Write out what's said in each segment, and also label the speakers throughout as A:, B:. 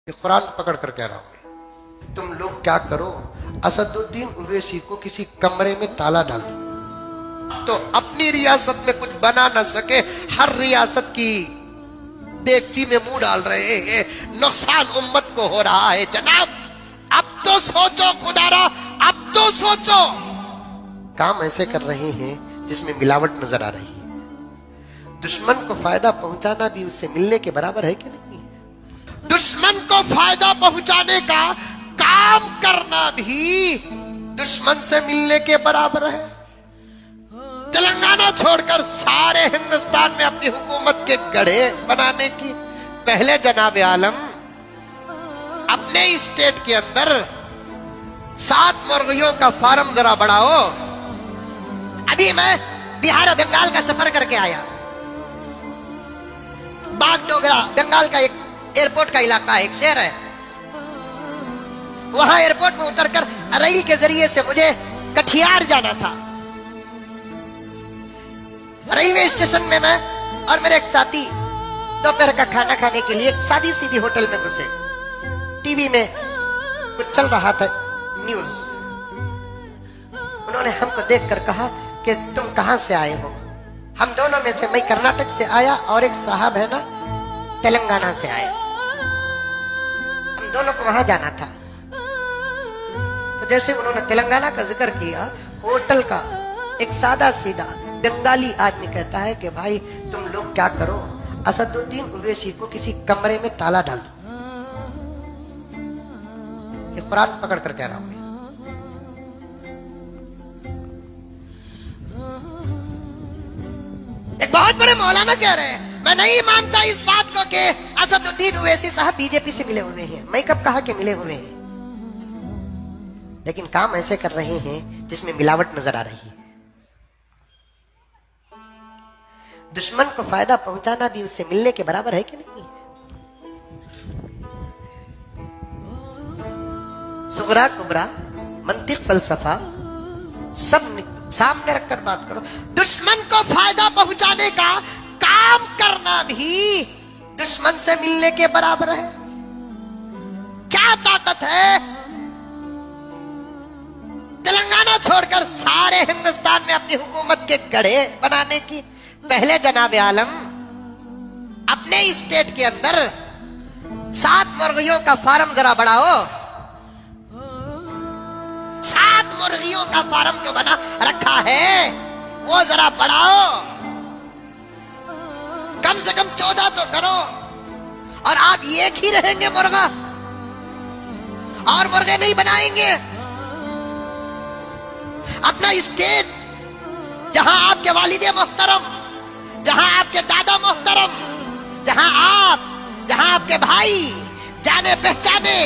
A: ये कुरान पकड़ कर कह रहा हूं, तुम लोग क्या करो, असदुद्दीन ओवैसी को किसी कमरे में ताला डाल दो, तो अपनी रियासत में कुछ बना ना सके, हर रियासत की देगची में मुंह डाल रहे हैं, नुकसान उम्मत को हो रहा है। जनाब अब तो सोचो खुदारा, अब तो सोचो। काम ऐसे कर रहे हैं जिसमें मिलावट नजर आ रही है। दुश्मन को फायदा पहुंचाना भी उससे मिलने के बराबर है कि नहीं है? दुश्मन को फायदा पहुंचाने का काम करना भी दुश्मन से मिलने के बराबर है। तेलंगाना छोड़कर सारे हिंदुस्तान में अपनी हुकूमत के गढ़े बनाने की, पहले जनाब आलम अपने स्टेट के अंदर 7 मुर्गियों का फार्म जरा बढ़ाओ। अभी मैं बिहार और बंगाल का सफर करके आया। बागडोगरा बंगाल का एक एयरपोर्ट का इलाका है, एक शहर है। वहां एयरपोर्ट में उतरकर रेल के जरिए से मुझे कटिहार जाना था। रेलवे स्टेशन में मैं और मेरे एक साथी दोपहर का खाना खाने के लिए एक सादी सीधी होटल में घुसे। टीवी में कुछ चल रहा था न्यूज। उन्होंने हमको देखकर कहा कि तुम कहां से आए हो? हम दोनों में से, मैं कर्नाटक से आया और एक साहब है ना तेलंगाना से आए। हम दोनों को वहां जाना था। तो जैसे उन्होंने तेलंगाना का जिक्र किया, होटल का एक सादा सीधा बंगाली आदमी कहता है कि भाई तुम लोग क्या करो, असदुद्दीन ओवैसी को किसी कमरे में ताला डाल दो। ये कुरान पकड़ कर कह रहा हूं। एक बहुत बड़े मौलाना कह रहे हैं, मैं नहीं मानता इस बात को कि असदुद्दीन ओवैसी साहब बीजेपी से मिले हुए हैं। मैं कब कहा कि मिले हुए हैं? लेकिन काम ऐसे कर रहे हैं जिसमें मिलावट नजर आ रही है। दुश्मन को फायदा पहुंचाना भी उससे मिलने के बराबर है कि नहीं है? सुगरा कुबरा मंतिक फलसफा सब सामने रखकर बात करो। दुश्मन को फायदा पहुंचाने का काम करना भी दुश्मन से मिलने के बराबर है। क्या ताकत है तेलंगाना छोड़कर सारे हिंदुस्तान में अपनी हुकूमत के गढ़े बनाने की? पहले जनाब आलम अपने स्टेट के अंदर 7 मुर्गियों का फार्म जरा बढ़ाओ। 7 मुर्गियों का फार्म जो बना रखा है वो जरा बढ़ाओ। कम से कम 14 तो करो। और आप एक ही रहेंगे मुर्गा, और मुर्गे नहीं बनाएंगे। अपना स्टेट जहां आपके वालिदे मोहतरम, जहां आपके दादा मोहतरम, जहां आपके भाई जाने पहचाने,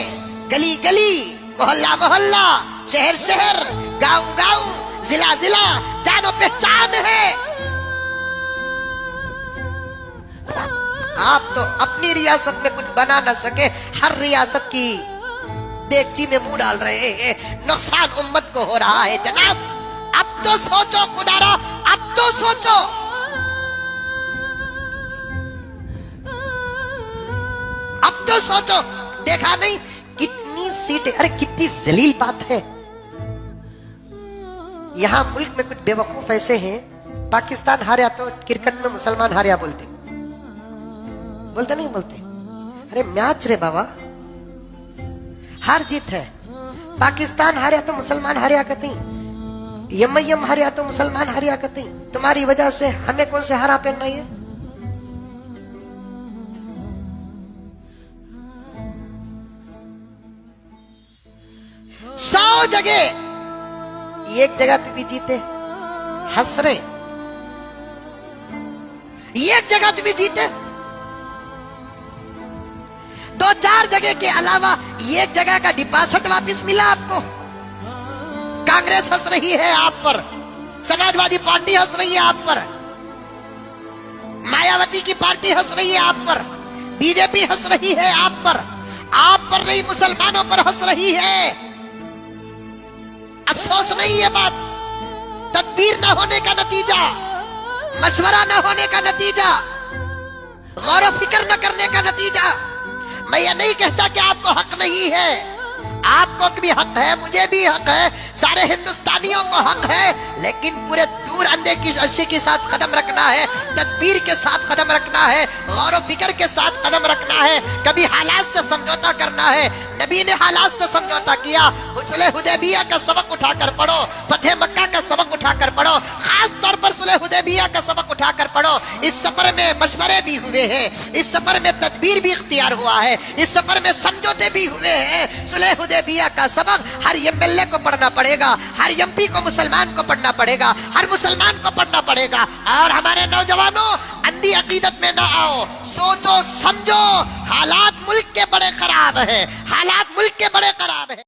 A: गली गली, मोहल्ला मोहल्ला, शहर शहर, गांव गांव, जिला जिला जानो पहचान है। आप तो अपनी रियासत में कुछ बना ना सके, हर रियासत की देगची में मुंह डाल रहे हैं, नुकसान उम्मत को हो रहा है। जनाब अब तो सोचो खुदारा, अब तो सोचो। अब तो सोचो। देखा नहीं कितनी सीटें, अरे कितनी जलील बात है। यहां मुल्क में कुछ बेवकूफ ऐसे हैं, पाकिस्तान हारा तो क्रिकेट में मुसलमान हारिया बोलते नहीं बोलते? अरे मैच रे बाबा, हार जीत है। पाकिस्तान हारिया तो मुसलमान हारिया कहती, यम हारिया तो मुसलमान हारिया कहती। तुम्हारी वजह से हमें कौन से हारा पहनना है? 100 जगह, एक जगह तो भी जीते, हंस रहे। एक जगह तो भी जीते, 2-4 जगह के अलावा एक जगह का डिपॉजिट वापस मिला आपको। कांग्रेस हंस रही है आप पर, समाजवादी पार्टी हंस रही है आप पर, मायावती की पार्टी हंस रही है आप पर, बीजेपी हंस रही है आप पर नहीं, मुसलमानों पर हंस रही है। अफसोस नहीं है बात, तदबीर न होने का नतीजा, मशवरा न होने का नतीजा, गौर फिक्र न करने का नतीजा। मैं ये नहीं कहता कि आप नहीं है। आपको भी हक है, मुझे भी हक है, सारे हिंदुस्तानियों को हक है, लेकिन पूरे दूर अंधे की अर्शी के साथ कदम रखना है, तदबीर के साथ कदम रखना है, गौर फिक्र के साथ कदम रखना है। कभी हालात से समझौता करना है। नबी ने हालात से समझौता किया। सुलह हुदैबिया का सबक उठाकर पढ़ो, फतेह मक्का का सबक उठाकर पढ़ो, खास तौर पर सुलह हुदैबिया का सबक उठाकर पढ़ो। इस सफर में मशवरे भी हुए हैं, इस सफर में तदबीर भी इख्तियार हुआ है, इस सफर में समझौते भी हुए हैं। सुलह हुदैबिया का सबक हर एमएलए को पढ़ना पड़ेगा, हर एमपी को मुसलमान को पढ़ना पड़ेगा, हर मुसलमान को पढ़ना पड़ेगा। और हमारे नौजवानों, अंधी अकीदत में ना आओ, सोचो समझो, हालात मुल्क के बड़े खराब हैं, हालात मुल्क के बड़े खराब हैं।